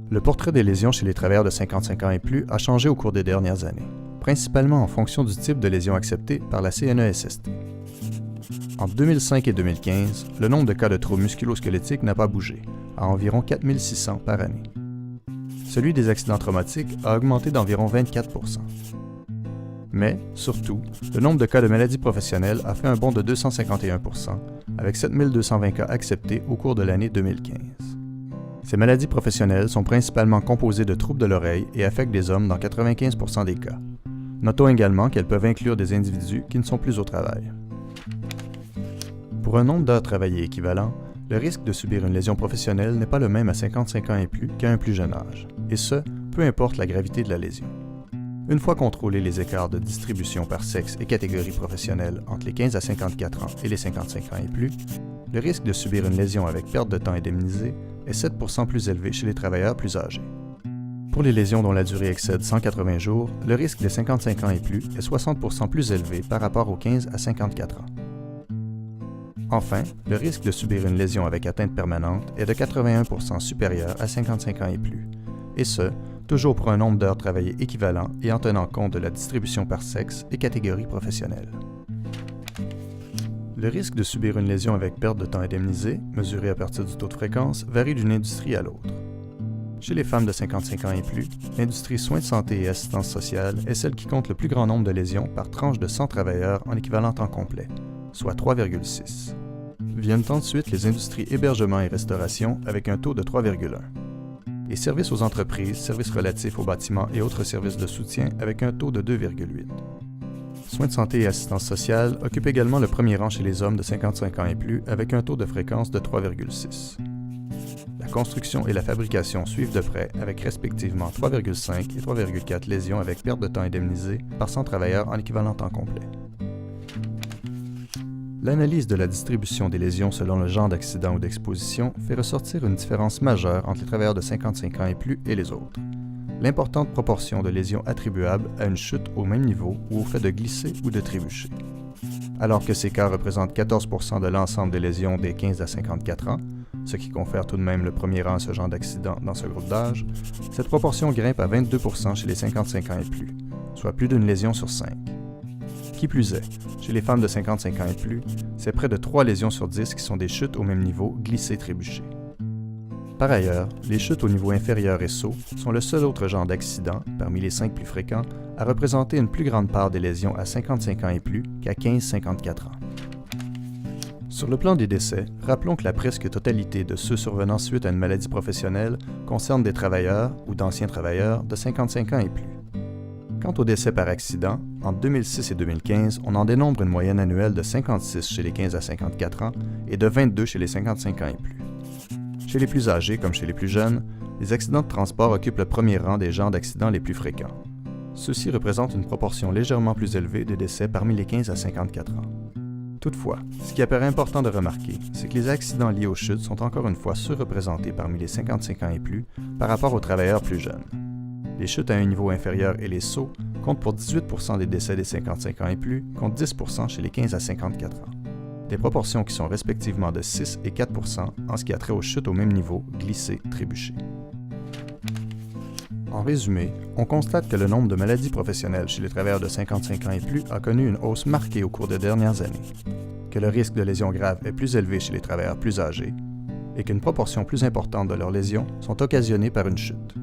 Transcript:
Le portrait des lésions chez les travailleurs de 55 ans et plus a changé au cours des dernières années, principalement en fonction du type de lésion acceptée par la CNESST. Entre 2005 et 2015, le nombre de cas de troubles musculo-squelettiques n'a pas bougé, à environ 4600 par année. Celui des accidents traumatiques a augmenté d'environ 24 %. Mais, surtout, le nombre de cas de maladies professionnelles a fait un bond de 251 %, avec 7220 cas acceptés au cours de l'année 2015. Ces maladies professionnelles sont principalement composées de troubles de l'oreille et affectent les hommes dans 95 % des cas. Notons également qu'elles peuvent inclure des individus qui ne sont plus au travail. Pour un nombre d'heures travaillées équivalent, le risque de subir une lésion professionnelle n'est pas le même à 55 ans et plus qu'à un plus jeune âge, et ce, peu importe la gravité de la lésion. Une fois contrôlés les écarts de distribution par sexe et catégorie professionnelle entre les 15 à 54 ans et les 55 ans et plus, le risque de subir une lésion avec perte de temps indemnisée est 7 % plus élevé chez les travailleurs plus âgés. Pour les lésions dont la durée excède 180 jours, le risque des 55 ans et plus est 60 % plus élevé par rapport aux 15 à 54 ans. Enfin, le risque de subir une lésion avec atteinte permanente est de 81 % supérieur à 55 ans et plus, et ce, toujours pour un nombre d'heures travaillées équivalent et en tenant compte de la distribution par sexe et catégorie professionnelle. Le risque de subir une lésion avec perte de temps indemnisée, mesuré à partir du taux de fréquence, varie d'une industrie à l'autre. Chez les femmes de 55 ans et plus, l'industrie soins de santé et assistance sociale est celle qui compte le plus grand nombre de lésions par tranche de 100 travailleurs en équivalent temps complet, soit 3,6. Viennent ensuite les industries hébergement et restauration avec un taux de 3,1. Les services aux entreprises, services relatifs aux bâtiments et autres services de soutien avec un taux de 2,8. Soins de santé et assistance sociale occupent également le premier rang chez les hommes de 55 ans et plus avec un taux de fréquence de 3,6. La construction et la fabrication suivent de près avec respectivement 3,5 et 3,4 lésions avec perte de temps indemnisée par 100 travailleurs en équivalent temps complet. L'analyse de la distribution des lésions selon le genre d'accident ou d'exposition fait ressortir une différence majeure entre les travailleurs de 55 ans et plus et les autres. L'importante proportion de lésions attribuables à une chute au même niveau ou au fait de glisser ou de trébucher. Alors que ces cas représentent 14 % de l'ensemble des lésions des 15 à 54 ans, ce qui confère tout de même le premier rang à ce genre d'accident dans ce groupe d'âge, cette proportion grimpe à 22 % chez les 55 ans et plus, soit plus d'une lésion sur 5. Qui plus est, chez les femmes de 55 ans et plus, c'est près de 3 lésions sur 10 qui sont des chutes au même niveau, glissées-trébuchées. Par ailleurs, les chutes au niveau inférieur et saut sont le seul autre genre d'accident, parmi les 5 plus fréquents, à représenter une plus grande part des lésions à 55 ans et plus qu'à 15-54 ans. Sur le plan des décès, rappelons que la presque totalité de ceux survenant suite à une maladie professionnelle concerne des travailleurs ou d'anciens travailleurs de 55 ans et plus. Quant aux décès par accident, entre 2006 et 2015, on en dénombre une moyenne annuelle de 56 chez les 15 à 54 ans et de 22 chez les 55 ans et plus. Chez les plus âgés comme chez les plus jeunes, les accidents de transport occupent le premier rang des genres d'accidents les plus fréquents. Ceux-ci représentent une proportion légèrement plus élevée de décès parmi les 15 à 54 ans. Toutefois, ce qui apparaît important de remarquer, c'est que les accidents liés aux chutes sont encore une fois surreprésentés parmi les 55 ans et plus par rapport aux travailleurs plus jeunes. Les chutes à un niveau inférieur et les sauts comptent pour 18 % des décès des 55 ans et plus, contre 10 % chez les 15 à 54 ans. Des proportions qui sont respectivement de 6 et 4 % en ce qui a trait aux chutes au même niveau, glissées, trébuchées. En résumé, on constate que le nombre de maladies professionnelles chez les travailleurs de 55 ans et plus a connu une hausse marquée au cours des dernières années, que le risque de lésions graves est plus élevé chez les travailleurs plus âgés, et qu'une proportion plus importante de leurs lésions sont occasionnées par une chute.